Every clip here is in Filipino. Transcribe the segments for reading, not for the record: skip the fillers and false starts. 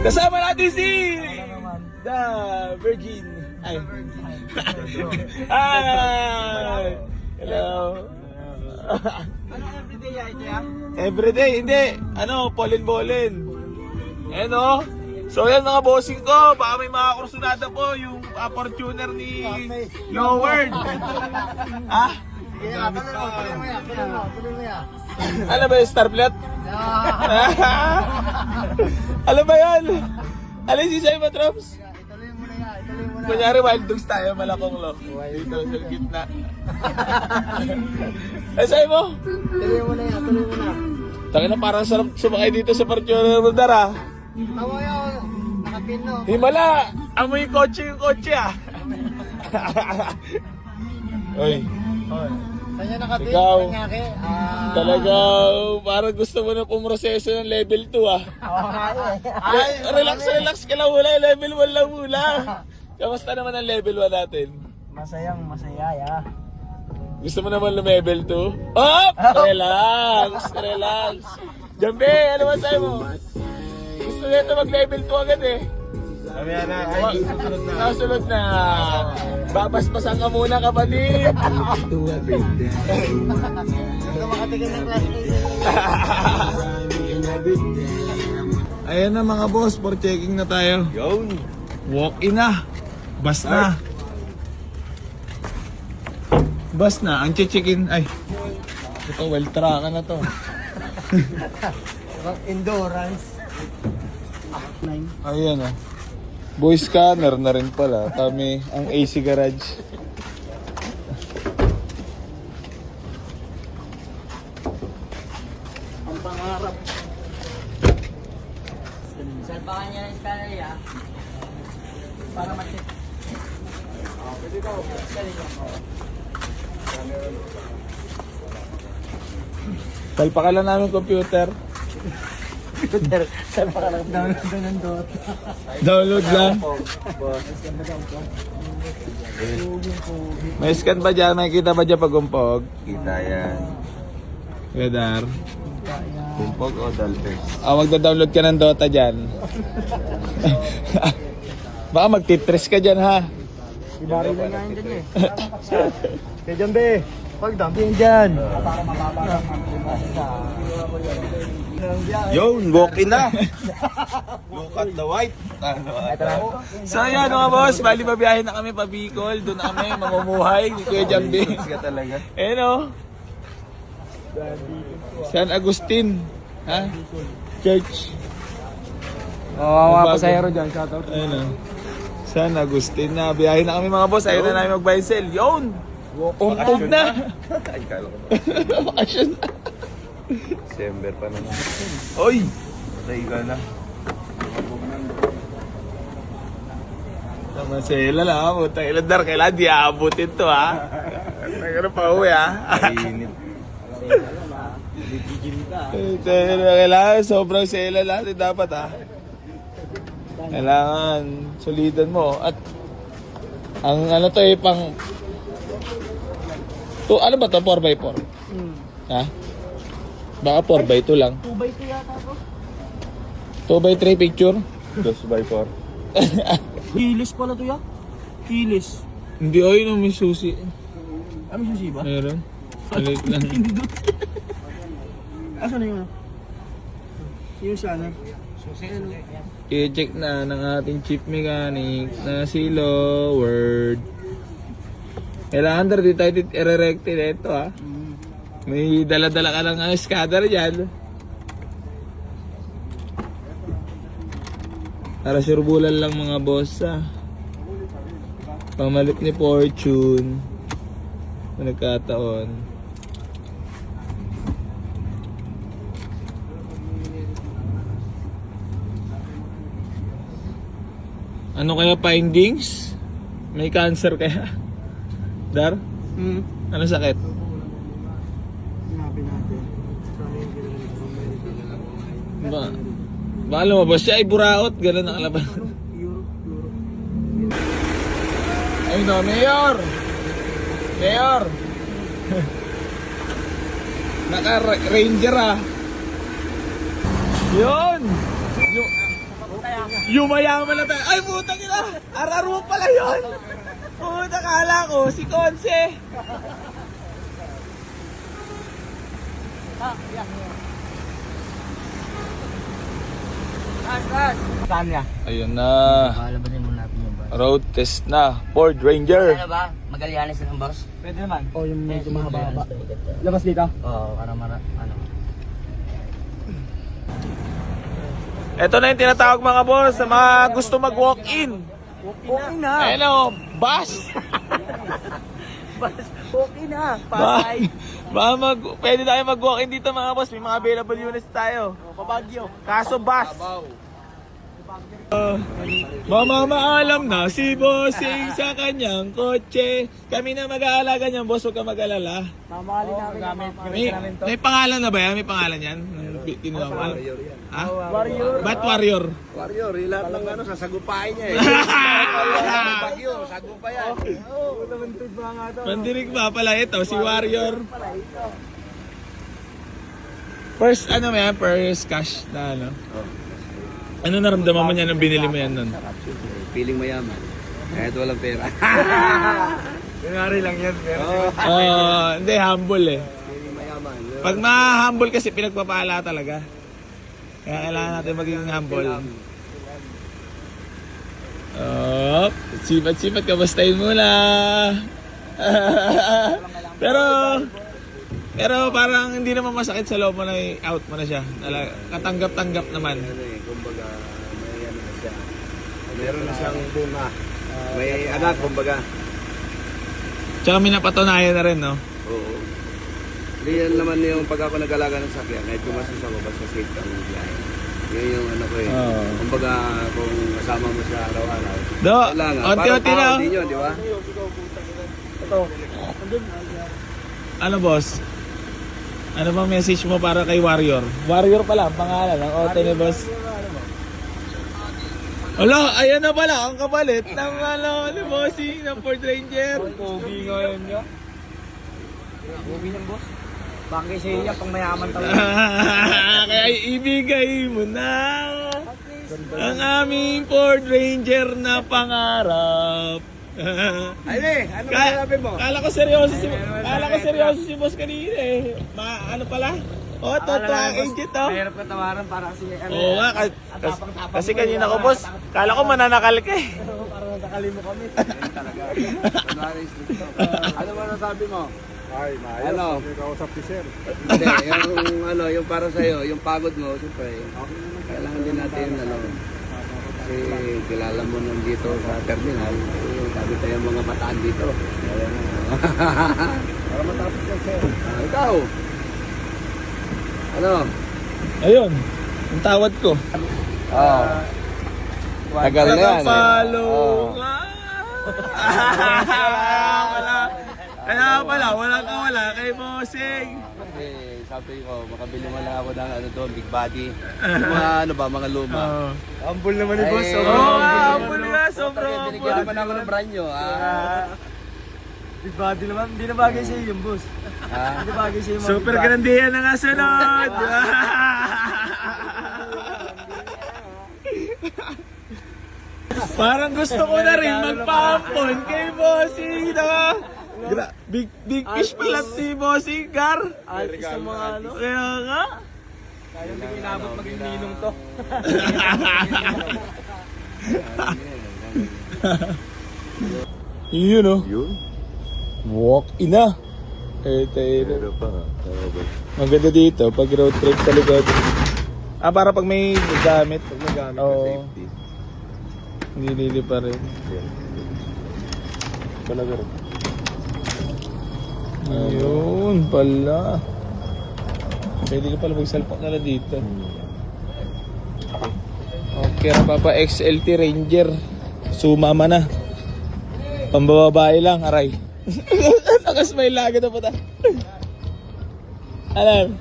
Kasama natin si The Virgin. Ay. Hi. Hello. Ano everyday yan? Everyday, hindi. Ano, pollen. Ayan o. So yan mga bossing ko, baka may mga kursunada po, yung Fortuner ni Loward. Ha? Tuloy mo yan. Ano ba yung star plate? Ano ba yan? Alin si Jai Matrops? Ituloy mo na yan. Kunyari wild dogs tayo, malakong lo. Dito sa gitna. Ay, sa'yo mo? Tuloy mo na. Taka na parang sarap sumakay dito sa Fortuner Mundar ah. Tawa yan. Nakapin no. Himala! Amoy yung kotse ah. Oy, Saan yan nakapin? Ikaw. Kanyaki? talagang parang gusto mo na pumroseso ng level 2 ah. Relax ka lang muna, level 1 lang muna. Kamusta naman ang level 1 natin? Masayang masaya ya. Gusto mo naman level 2? Up! Relax. Jambe, ano ba sa'yo mo? Gusto nito mag-level 2 agad eh. Sabi na, ay, susunod na. Nasunod na. Babasbasan ka muna kapatid. Ito makatikin ng class Ayan na mga boss, for checking na tayo. Yun. Walk-in na. Bus na. Bus na, ang chichikin. Ay, ito, well-traka na to. Endurance. Ayan o. Boy scanner na rin pala. Kami ang AC Garage. Ang pangarap. Salpakan niya ng scanner ya. Para mag-check. Pwede ko. Talpakan lang namin computer. Salpakan lang download ng Dota. Download lang. May scan ba dyan? May kita ba dyan pag umpog? Kita yan. Gadar. Kumpog o dalpes? Magda-download ka ng Dota dyan. Baka magtitres ka dyan ha. Ibari na nga yun dyan eh. Kaya dyan be. Pag dump yun dyan. Yun, walk-in na. Look at the white. So yan mga boss, bali babiyahin na kami pa Bicol. Doon na kami mamumuhay ni Kuya Jambi. Ka talaga. Ayan o. San Agustin. Ha? Church. Mga pasahero dyan, shoutout. Ayan o. San Agustin na. Biyahin na kami mga boss. Ayaw na namin mag-buy and sell. Yun! Umpog na! Ay, kala ko. Bakasyon na. December pa naman. Oy! Patay ka na. Tama sila lang ha. Putang ilandar. Kailangan di aabutin to ha. Nagano pa uwi ha. Init. Kailangan sobrang sela natin dapat ha. Kailangan solidan mo. At ang ano to eh pang to, ano ba to? 4x4? Ha? Baka 4x2 lang. 2x2 yata to. 2x3 picture? 2x4. Kilis pala to ya. Kilis. Hindi o yun may susi. May susi ba? Meron. Malit lang. Asan na yun? Yung sana. Susi. I-check na ng ating chief mechanic na si Loward. Kailangan na rin tayo i-rectin ito ha. May dala-dala ka lang ang scatter dyan. Para surbulan lang mga boss ha. Pamalit ni Fortune. Kung nagkataon. Ano kaya findings? May cancer kaya? Dar? Ano sakit? Hanapin natin. Baka lumabas siya ay buraot. Ganun ang kalaban. Ay no, Mayor! Mayor! Naka-ranger ah. Yun! Yung... Yumayaman na tayo. Ay, putang ina! Araro pala yun! Puta, kala ko, si Conce. Saan niya? Ayun na. Palabasin muna natin yung boss. Road test na. Ford Ranger. Ano ba? Magalianis ng boss? Pwede naman. Oh, yung medyo mahaba. Labas dito. Oo, para ano. Ito na yung tinatawag mga boss sa mga gusto mag-walk-in. Okay na. Ayun o, bus. Okay na. Pwede tayo mag-walk-in dito mga boss. May mga available units tayo. Pabagyo. Kaso bus. Mamamaalam na si Bossing sa kanyang kotse. Kami na mag-aalaga niyan, boss. Huwag ka mag-alala. Mamahalin namin. May pangalan na ba yan? May pangalan yan? Tinawag. Ha? Warrior. Ba't Warrior? Warrior, lahat ng ano, sasagupain niya eh. Bagyo, sagupay yan. Pandirig ba pala ito? Si Warrior. First ano mo yan? First cash na ano? Ano naramdaman mo niya nung binili mo yan nun? Feeling mayaman. Kahit walang pera. Kunwari lang yan. Hindi, humble eh. Feeling mayaman. Pag ma-humble kasi pinagpapala talaga. Kaya kailangan natin maging humble. Sipat-sipat ka, bastahin muna. pero parang hindi naman masakit sa loob mo na out mo na siya. Katanggap-tanggap naman. Ano eh, kumbaga, may ano na siya. Meron na siyang bunga. May anak, kumbaga. Tsaka may napatunayan na rin, no? Oo. Hindi yan naman yung pag ako nag-alaga ng sakyan, kahit kumasis ako, basta safe ang biyahe. Yun yung ano ko eh. Oo. Kumbaga, kung kasama mo siya araw-araw. Do, Kailangan. unti-unti na. Parang tao din yun, di ba? Ano, boss? Ano bang message mo para kay Warrior? Warrior pala, ang pangalan ng auto ni boss. Ala, ayan na pala ang kapalit ng ano ni Bossing ng Ford Ranger. Pogi ngayon niya. Pogi ng boss. Bagay sa iya, pang mayaman talaga. Kaya ibigay mo na ang aming Ford Ranger na pangarap. Ay, ano sabi mo? Kala ko seryoso si boss kanina eh. Ano pala? Oh, totoo ang agent oh. Mahirap ka tawaran para kasi ano. Oo nga, kasi kanina ko boss, kala ko mananakal ka eh. Parang nasakali mo kami. Talaga. Ano ba nasabi mo? Ay, maayos. Ano? May kausap si Sir. Hindi, yung para sa'yo, yung pagod mo, siyempre, kailangan din natin, kasi kilala mo nung dito sa terminal, sabi tayo mga bataan dito. Para matapos yan, Sir. Ikaw, ano? Ayun, ang tawad ko. Tagal na yan. Follow nga. Kaya pala, walang kawala kay Bossing. Kasi sabi ko, makabili mo lang ako ng ano doon, big body. Yung mga ano ba, mga luma. Ambul naman ni boss. Oo nga, ambul nga, sobrang Binigyan ambul. naman ako ng brand nyo. Big body naman. Hindi na bagay sa iyo yung boss. Hindi na bagay sa iyo. Super grandihan na nga sunod. Parang gusto ko na rin magpampon kay Bossing na. Big fish pala si Bossing Gar. Altis ng mga ano. Kaya nga. Kaya hindi ko inabot maging ninong to. Yun o. Yun? Walk in na. Pero pa. Maganda dito pag road trip sa likod. Para pag may gamit. Pag nagamit Oo. ka safety. Nilili pa rin. Talaga rin. Ayun pala. Pwede ka pala mag-salpak na lang dito. Okay na Papa, XLT Ranger. Sumama na. Pambababae lang, aray. Nakasmile lang agad na puta. Alam.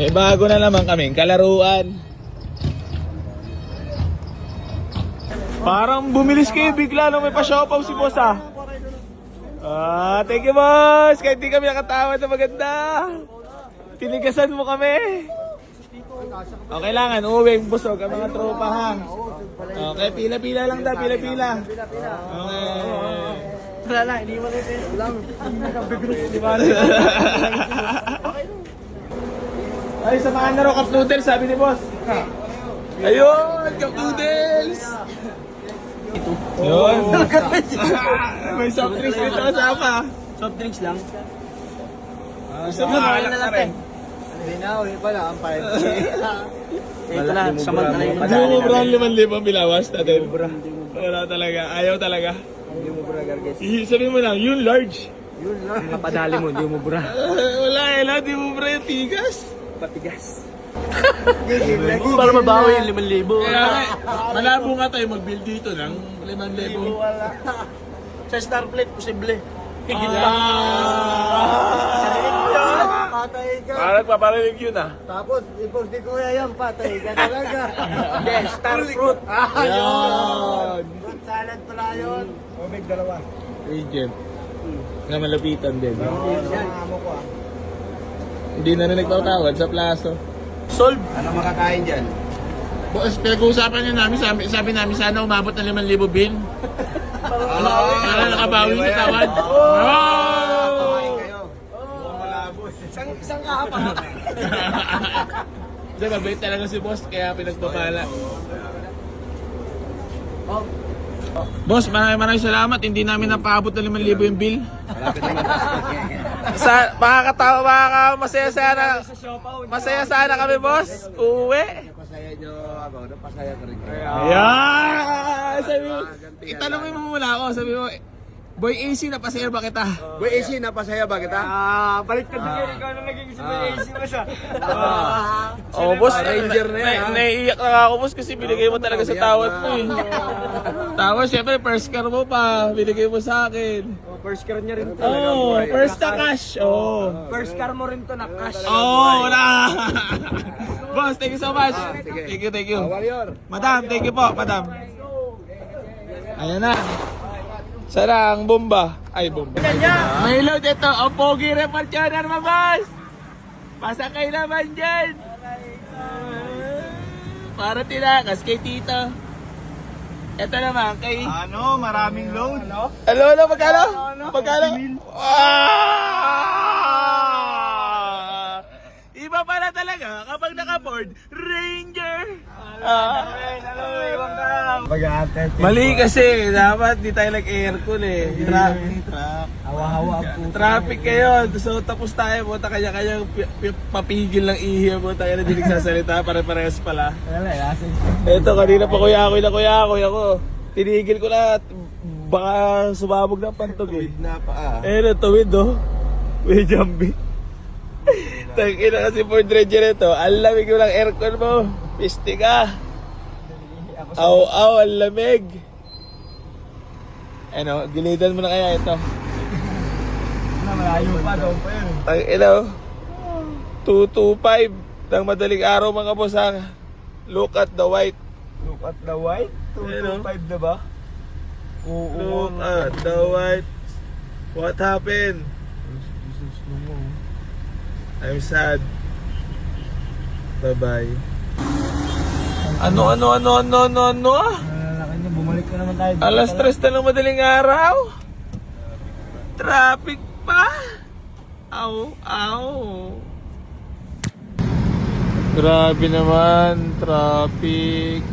May bago na naman kaming kalaruan. Parang bumilis kayo bigla nung may pa-shoutout si boss ah. Thank you boss! Kahit di kami nakatawad na maganda. Tinigasan mo kami. O, kailangan uwing busog ang mga tropa ha. Okay, pila-pila lang daw, pila-pila. Okay. Wala lang, hindi mo rin lang. Ay, samahan na raw cup noodles, sabi ni boss. Ayun, cup noodles. Yun. May soft drinks dito kasama. Soft drinks lang. Gusto mo, alak na rin. Hindi na, uli pala, ang 5G. Ito na, samantala yung Hindi mo bro ang 5,000 bilawas natin. Wala talaga, ayaw talaga. Hindi mo bura, Garges. Sabihin mo lang, yun large. Yun lang. Napadali mo, hindi mo bura. Wala eh, di mo bro yung tigas. Patigas. Para mabawi yung 5,000. Kaya malabo nga tayo mag-build dito ng 5,000. Wala. Sa star plate, posible. Higit Ah. pa. Patay ka. Parang paparinig yun ah. Tapos, ipos di kuya yan, patay ka talaga. Yes, star fruit. Yan. Fruit salad pala yun. Omeg dalawa. Agent. Nga malapitan din. Yan. Hindi na rin nagpatawad sa plaso. Solve. Ano makakain dyan? Boss, pinag-uusapan nyo namin, sabi namin sana umabot ng 5,000 bin. Para nakabawi sa tawad. Kain kayo. Isang kahapon. Hindi, mabait talaga si boss, kaya pinagpapala. Boss, maraming salamat. Hindi namin napaabot ng 5,000 yung bill. Malapit naman. Makakatawa, masaya sana. Sa siopaw. Masaya sana kami, boss. Uwi. Napasaya nyo ako. Napasaya ka rin kayo. Ayan! Sabi mo, itanong mo muna ako. Sabi mo, Boy AC, napasaya ba kita? Boy AC, napasaya ba kita? Balik ka din yan. Ikaw na naging si AC mo siya. Oh, boss, Ranger na yan, ha? naiiyak na nga ako, boss, kasi binigay mo talaga sa tawad mo eh. Tapos, syempre, first car mo pa, binigay mo sa akin. First car niya rin to. Oh, first na cash. Oh. First car mo rin to na cash. Oh, wala. Boss, thank you so much. sige. Thank you. Warrior. Madam, thank you po, madam. Ayan na. Sana ang bomba. Ay, bomba. May load ito. Ang pogi reportioner mo, boss. Pasakay naman dyan. Para tinakas kay Tito. Ito naman kay... Ano, maraming load. Ano, magkano? Magkano? Ah! Iba pala talaga kapag naka-board, Ranger! Mag-aantay. Mali kasi, dapat di tayo nag-aircon eh. Hawa-hawa ang puto. Traffic kayo, so tapos tayo, buta kanya-kanya papigil ng ihi, buta kaya na di nagsasalita, pare-parehas pala. Wala, yasin. Eto, kanina pa kuya ako. Tinigil ko na, baka sumabog ng pantog eh. Na pa. Eh, tuwid oh. May jambi. Tangina kasi Ford Ranger ito. Ang lamig mo ng aircon mo. Piste ka. Aw, ang lamig. Ano, gilidan mo na kaya ito. Malayo pa, doon pa yun. Tangina oh. 225 ng madaling araw mga boss ha. Look at the white. Look at the white. 225 na ba? Look at the white. What happened? I'm sad. Bye-bye. Ano? Nalalaki niya, bumalik ka naman tayo. Alas 3 na ng madaling araw. Traffic pa. Aw. Grabe naman, traffic.